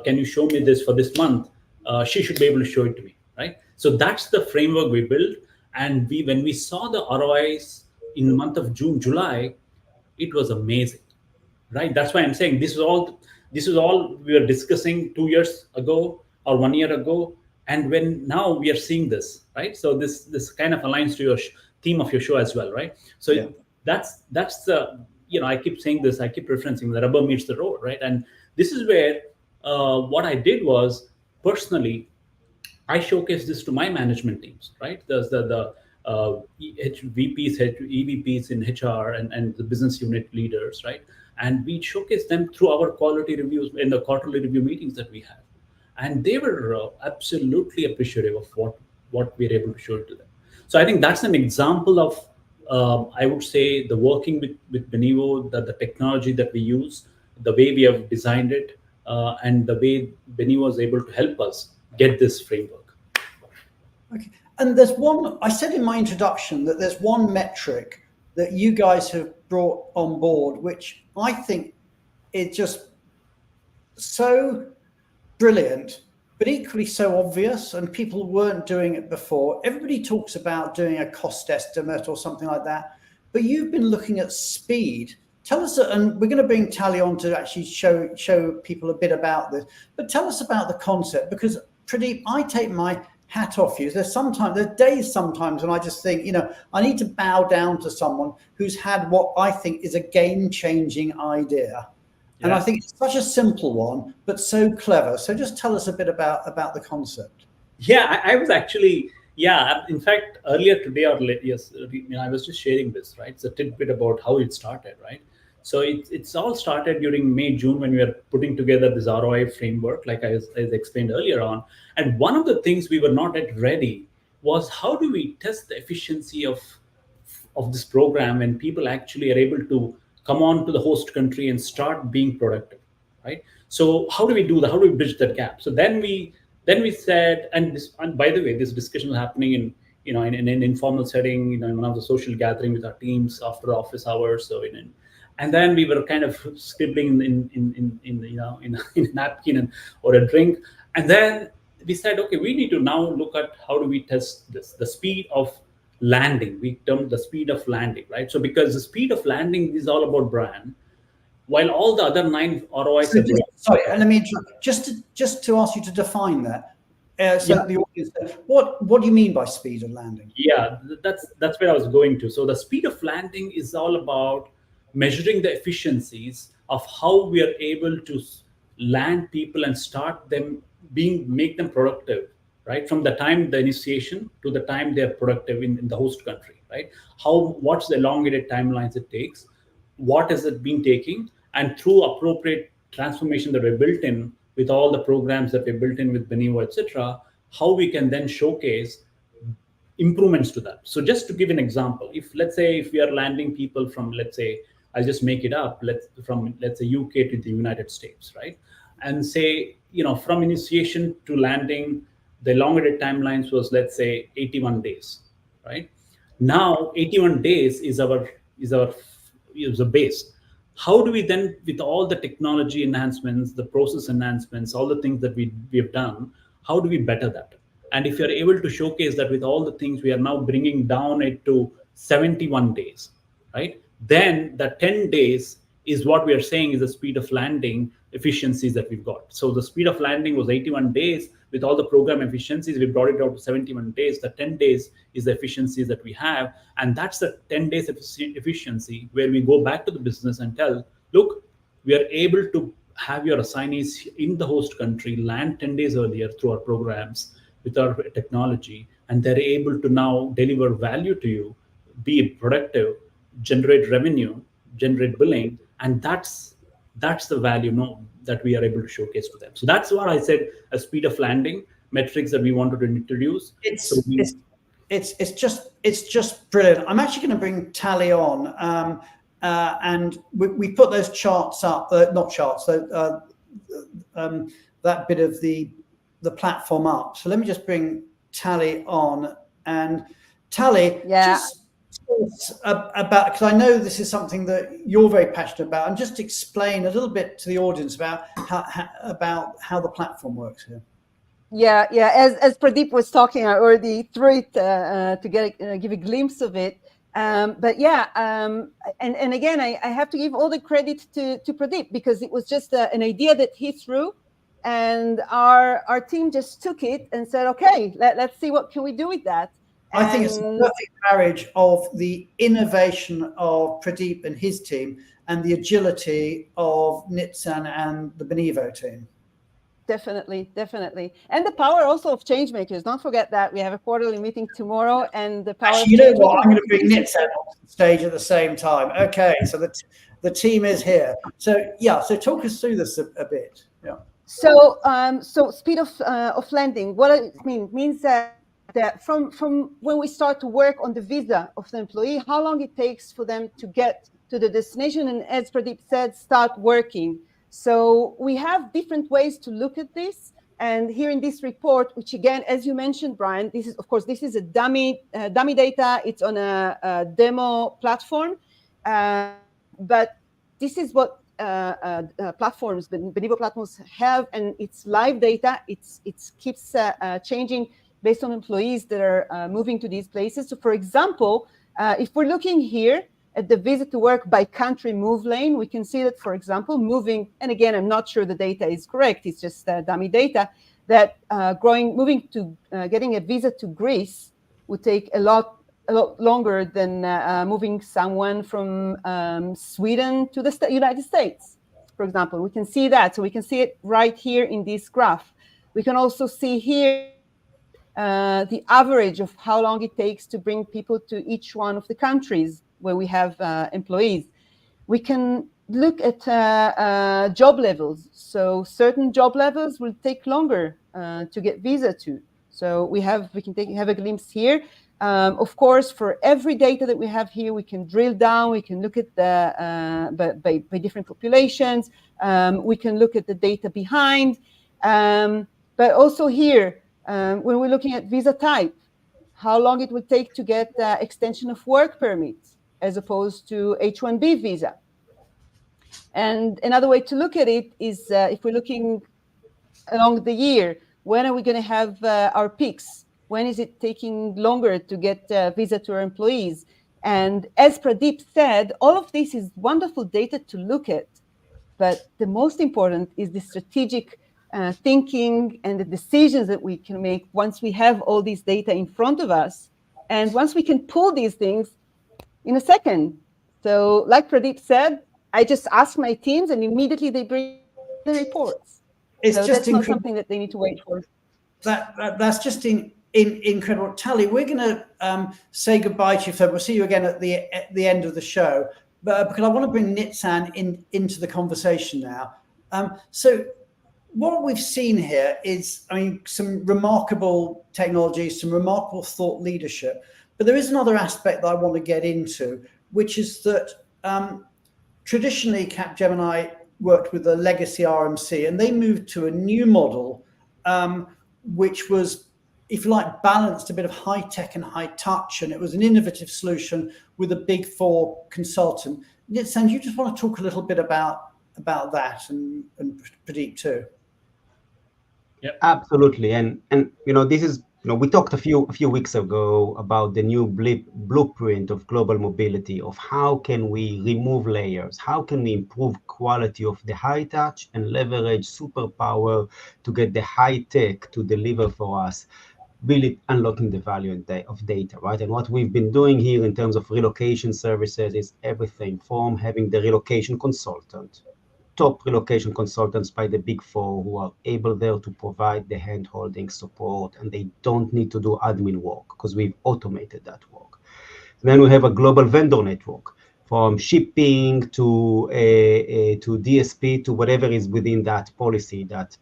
can you show me this for this month? She should be able to show it to me, right? So that's the framework we built. And when we saw the ROIs in the month of June, July, it was amazing, right? That's why I'm saying this is all we were discussing 2 years ago or 1 year ago, and when now we are seeing this, right? So this kind of aligns to your theme of your show as well, right? So yeah. That's the, I keep saying this, I keep referencing the rubber meets the road, right? And this is where what I did was, personally, I showcased this to my management teams, right? There's the VPs, EVPs in HR and the business unit leaders, right? And we showcase them through our quality reviews in the quarterly review meetings that we have. And they were absolutely appreciative of what we're able to show to them. So I think that's an example of, I would say, the working with Benivo, the technology that we use, the way we have designed it, and the way Benivo was able to help us get this framework. Okay. And there's one, I said in my introduction that there's one metric that you guys have brought on board, which I think is just so brilliant, but equally so obvious, and people weren't doing it before. Everybody talks about doing a cost estimate or something like that, but you've been looking at speed. Tell us, and we're going to bring Tally on to actually show people a bit about this, but tell us about the concept, because Pradeep, I take my hat off you. There's days sometimes when I just think, I need to bow down to someone who's had what I think is a game-changing idea. Yeah. And I think it's such a simple one, but so clever. So just tell us a bit about the concept. Yeah, I was actually, in fact, earlier today or yes, I was just sharing this, right? It's a tidbit about how it started, right? So it's all started during May, June, when we were putting together this ROI framework, like I explained earlier on. And one of the things we were not yet ready was, how do we test the efficiency of this program when people actually are able to come on to the host country and start being productive, right? So how do we do that? How do we bridge that gap? So then we said, and by the way, this discussion was happening in an informal setting, in one of the social gathering with our teams after office hours. So and then we were kind of scribbling in a napkin or a drink, and then we said, okay, we need to now look at how do we test this, the speed of landing. We termed the speed of landing, right? So because the speed of landing is all about brand, while all the other 9 ROIs. Sorry, let me just to ask you to define that. The audience, what do you mean by speed of landing? Yeah, that's where I was going to. So the speed of landing is all about measuring the efficiencies of how we are able to land people and start them make them productive, right? From the time the initiation to the time they are productive in the host country, right? What's the elongated timelines it takes? What is it been taking? And through appropriate transformation that we built in with all the programs that we built in with Benivo, etc., how we can then showcase improvements to that. So just to give an example, if let's say if we are landing people from, let's say, I'll just make it up, let's say UK to the United States, right? And say, from initiation to landing, the elongated timelines was, let's say, 81 days, right? Now 81 days is the base. How do we then, with all the technology enhancements, the process enhancements, all the things that we have done, how do we better that? And if you're able to showcase that with all the things, we are now bringing down it to 71 days, right? Then the 10 days is what we are saying is the speed of landing efficiencies that we've got. So the speed of landing was 81 days. With all the program efficiencies, we brought it down to 71 days. The 10 days is the efficiencies that we have. And that's the 10 days efficiency where we go back to the business and tell, look, we are able to have your assignees in the host country land 10 days earlier through our programs with our technology, and they're able to now deliver value to you, be productive, generate revenue, generate billing, and that's the value that we are able to showcase to them. So that's what I said, a speed of landing metrics that we wanted to introduce. It's just brilliant. I'm actually going to bring Tally on, and we put those charts up, not charts, that bit of the platform up. So let me just bring Tally on, and Tally, just tell us about, because I know this is something that you're very passionate about, and just explain a little bit to the audience about how the platform works here. Yeah. As Pradeep was talking, I already threw it to give a glimpse of it. But yeah, and again, I have to give all the credit to Pradeep, because it was just an idea that he threw. And our team just took it and said, okay, let's see what can we do with that. I think it's a perfect marriage of the innovation of Pradeep and his team and the agility of Nitzan and the Benivo team. Definitely. And the power also of change makers. Don't forget that we have a quarterly meeting tomorrow, and the power. Actually, you know what? I'm going to bring Nitzan on the stage at the same time. Okay, so the team is here. So yeah, so talk us through this a bit. Yeah. So speed of landing, what it means that from when we start to work on the visa of the employee, how long it takes for them to get to the destination, and as Pradeep said, start working. So we have different ways to look at this. And here in this report, which again, as you mentioned, Brian, this is a dummy data. It's on a demo platform, but this is what platforms, Benivo platforms have, and it's live data. It keeps changing based on employees that are moving to these places. So, for example, if we're looking here at the visit to work by country move lane, we can see that, for example, moving, and again, I'm not sure the data is correct, it's just dummy data, that moving to getting a visa to Greece would take a lot longer than moving someone from Sweden to the United States, for example. We can see that. So we can see it right here in this graph. We can also see here the average of how long it takes to bring people to each one of the countries where we have employees. We can look at job levels. So certain job levels will take longer to get visa to. So we can have a glimpse here. Of course, for every data that we have here, we can drill down. We can look at by different populations. We can look at the data behind. But also here, when we're looking at visa type, how long it would take to get extension of work permits as opposed to H-1B visa. And another way to look at it is if we're looking along the year, when are we going to have our peaks? When is it taking longer to get visa to our employees? And as Pradeep said, all of this is wonderful data to look at, but the most important is the strategic thinking and the decisions that we can make once we have all these data in front of us. And once we can pull these things in a second, So like Pradeep said, I just ask my teams and immediately they bring the reports. It's so just that's not something that they need to wait for. That's just incredible. Tally, we're going to say goodbye to you. So we'll see you again at the end of the show. But because I want to bring Nitzan into the conversation now. So what we've seen here is, I mean, some remarkable technology, some remarkable thought leadership. But there is another aspect that I want to get into, which is that traditionally Capgemini worked with a legacy RMC, and they moved to a new model, which was, if you like, balanced a bit of high tech and high touch, and it was an innovative solution with a big four consultant. Nitzan, you just want to talk a little bit about that, and Pradeep too. Yeah, absolutely. And this is, we talked a few weeks ago about the new blueprint of global mobility, of how can we remove layers, how can we improve quality of the high touch and leverage superpower to get the high tech to deliver for us, really unlocking the value of data, right? And what we've been doing here in terms of relocation services is everything from having the relocation consultant, top relocation consultants by the Big Four who are able there to provide the hand-holding support, and they don't need to do admin work because we've automated that work. Then we have a global vendor network, from shipping to DSP to whatever is within that policy that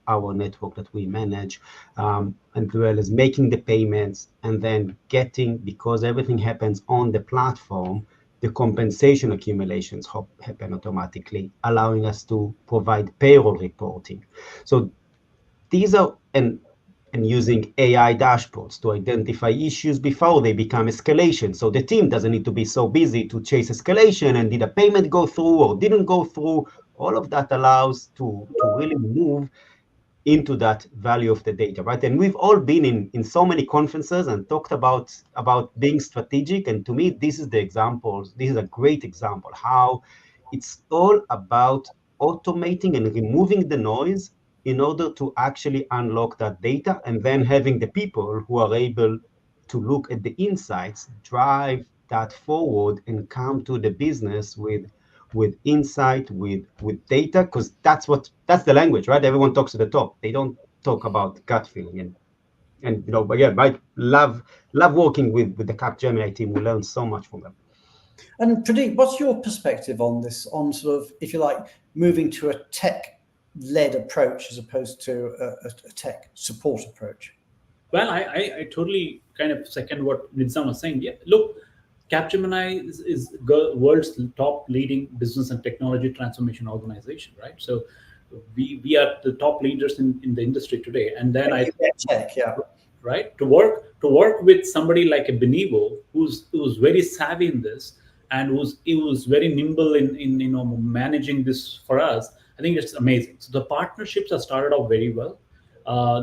our network that we manage, and as well as making the payments and then getting, because everything happens on the platform, the compensation accumulations happen automatically, allowing us to provide payroll reporting. So these are, and using AI dashboards to identify issues before they become escalation. So the team doesn't need to be so busy to chase escalation and did a payment go through or didn't go through. All of that allows to really move into that value of the data, right? And we've all been in so many conferences and talked about being strategic. And to me, this is the example. This is a great example how it's all about automating and removing the noise in order to actually unlock that data, and then having the people who are able to look at the insights, drive that forward, and come to the business with insight, with data, because that's the language, right? Everyone talks to the top. They don't talk about gut feeling. And again, right? Love working with the Capgemini team. We learn so much from them. And Pradeep, what's your perspective on this, on sort of, if you like, moving to a tech-led approach as opposed to a tech support approach? Well, I totally kind of second what Nitzan was saying. Yeah, look, Capgemini is the world's top leading business and technology transformation organization, right? So we are the top leaders in the industry today. And then tech, yeah, right, to work with somebody like a Benivo who's very savvy in this and who's very nimble in managing this for us. I think it's amazing. So the partnerships have started off very well.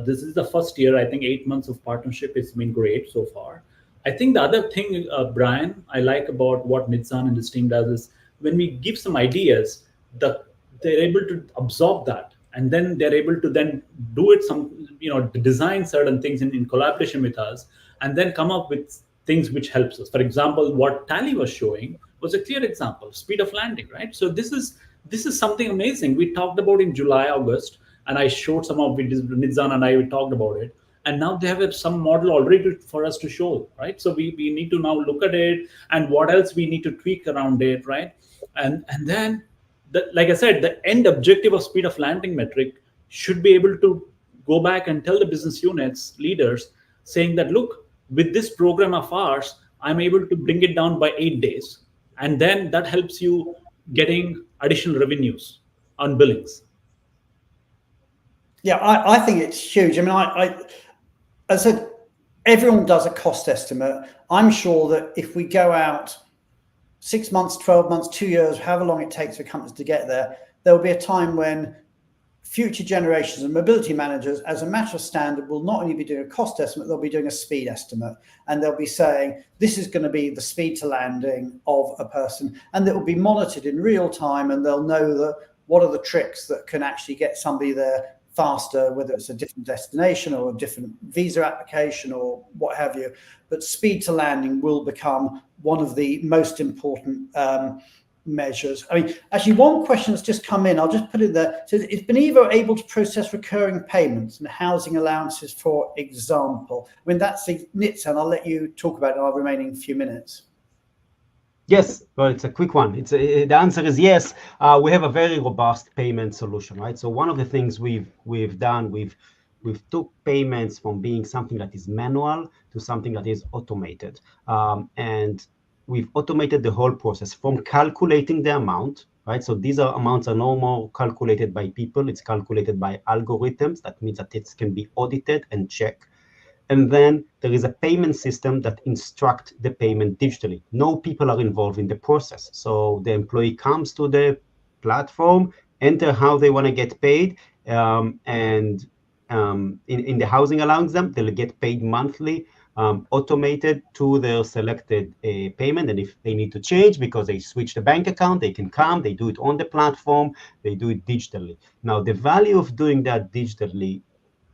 This is the first year, I think 8 months of partnership. It's been great so far. I think the other thing, Brian, I like about what Nitzan and his team does is when we give some ideas, they're able to absorb that, and then they're able to then do it design certain things in collaboration with us, and then come up with things which helps us. For example, what Tally was showing was a clear example, speed of landing, right? So this is something amazing. We talked about in July, August, and I showed some of it. Nitzan and I talked about it. And now they have some model already for us to show, right? So we need to now look at it and what else we need to tweak around it, right? And then, like I said, the end objective of speed of landing metric should be able to go back and tell the business units, leaders, saying that, look, with this program of ours, I'm able to bring it down by 8 days. And then that helps you getting additional revenues on billings. Yeah, I think it's huge. I mean, as I said, everyone does a cost estimate. I'm sure that if we go out 6 months, 12 months, 2 years, however long it takes for companies to get there, there will be a time when future generations of mobility managers, as a matter of standard, will not only be doing a cost estimate, they'll be doing a speed estimate. And they'll be saying, this is going to be the speed to landing of a person. And it will be monitored in real time, and they'll know that what are the tricks that can actually get somebody there faster, whether it's a different destination or a different visa application or what have you. But speed to landing will become one of the most important measures. I mean, actually, one question that's just come in, I'll just put it there. So is Benivo able to process recurring payments and housing allowances, for example? I mean, that's Nitzan, I'll let you talk about it in our remaining few minutes. Yes, well, it's a quick one. The answer is yes. We have a very robust payment solution, right? So one of the things we've done, we've took payments from being something that is manual to something that is automated, and we've automated the whole process from calculating the amount, right? So these amounts are no more calculated by people. It's calculated by algorithms. That means that it can be audited and checked. And then there is a payment system that instructs the payment digitally. No people are involved in the process. So the employee comes to the platform, enter how they want to get paid, and in the housing allowance, they'll get paid monthly, automated to their selected payment. And if they need to change because they switch the bank account, they can come, they do it on the platform, they do it digitally. Now, the value of doing that digitally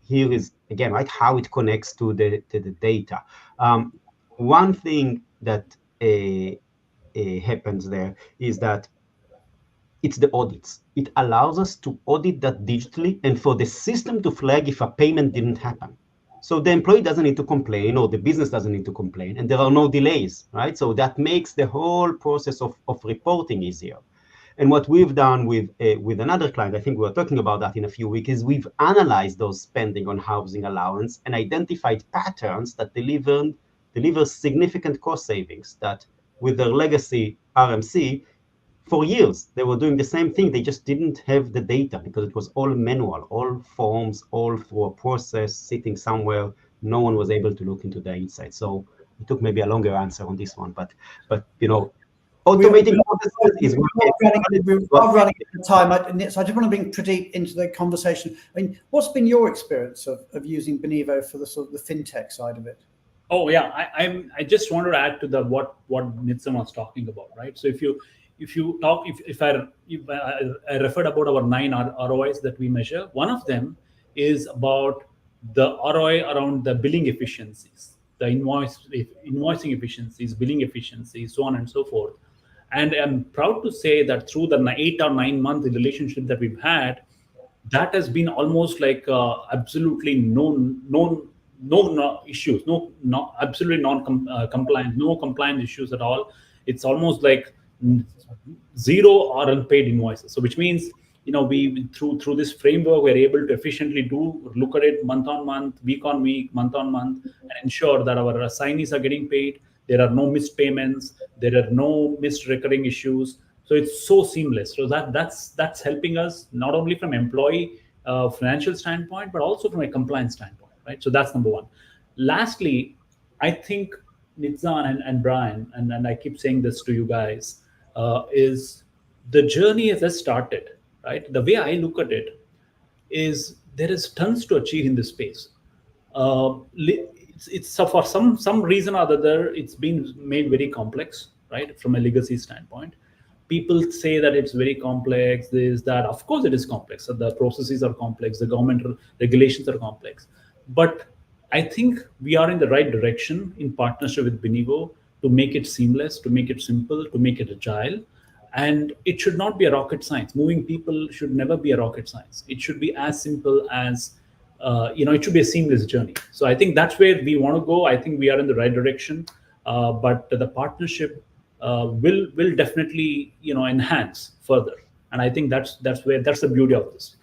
here is, again, right, how it connects to the data. One thing that happens there is that it's the audits. It allows us to audit that digitally and for the system to flag if a payment didn't happen. So the employee doesn't need to complain, or the business doesn't need to complain, and there are no delays, right? So that makes the whole process of reporting easier. And what we've done with another client, I think we were talking about that in a few weeks, is we've analyzed those spending on housing allowance and identified patterns that deliver significant cost savings that with their legacy RMC, for years, they were doing the same thing. They just didn't have the data because it was all manual, all forms, all through a process, sitting somewhere. No one was able to look into the insight. So it took maybe a longer answer on this one, but you know, automating processes is we're running out of time. So I just want to bring Pradeep into the conversation. I mean, what's been your experience of using Benivo for the sort of the fintech side of it? Oh yeah, I just wanted to add to what Nitzan was talking about, right? So if I referred about our 9 ROIs that we measure, one of them is about the ROI around the billing efficiencies, the invoicing efficiencies, billing efficiencies, so on and so forth. And I'm proud to say that through the 8 or 9 month relationship that we've had, that has been almost like absolutely no issues, absolutely compliant, no compliance issues at all. It's almost like zero or unpaid invoices. So which means, you know, we through this framework, we're able to efficiently look at it month on month, week on week, month on month, and ensure that our assignees are getting paid. There are no missed payments. There are no missed recurring issues. So it's so seamless. So that's helping us not only from employee financial standpoint, but also from a compliance standpoint, right? So that's number one. Lastly, I think Nitzan and Brian, and I keep saying this to you guys, is the journey has just started, right? The way I look at it is there is tons to achieve in this space. It's for some reason or other, it's been made very complex, right? From a legacy standpoint, people say that it's very complex. That of course it is complex. So the processes are complex. The government regulations are complex. But I think we are in the right direction in partnership with Benivo to make it seamless, to make it simple, to make it agile. And it should not be a rocket science. Moving people should never be a rocket science. It should be as simple as, it should be a seamless journey. So I think that's where we want to go. I think we are in the right direction, but the partnership will definitely, enhance further. And I think that's the beauty of this.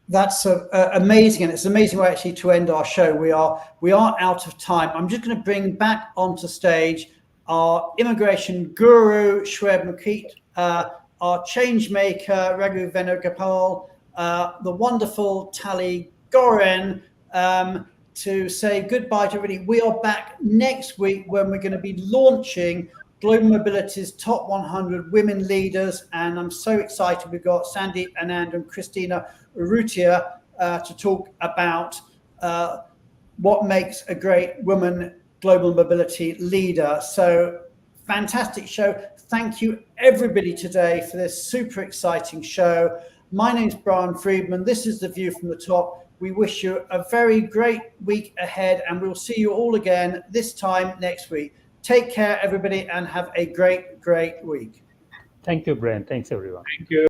That's amazing, and it's an amazing way actually to end our show. We are out of time. I'm just going to bring back onto stage our immigration guru Shweb Mukit, our change maker Raghu Venugopal, the wonderful Tali Goren, to say goodbye to everybody. We are back next week when we're going to be launching Global Mobility's top 100 women leaders, and I'm so excited. We've got Sandeep Anand and Christina Urrutia to talk about what makes a great woman global mobility leader. So fantastic show. Thank you everybody today for this super exciting show. My name's Brian Friedman. This is The View from the Top. We wish you a very great week ahead, and we'll see you all again this time next week. Take care, everybody, and have a great, great week. Thank you, Brian. Thanks, everyone. Thank you.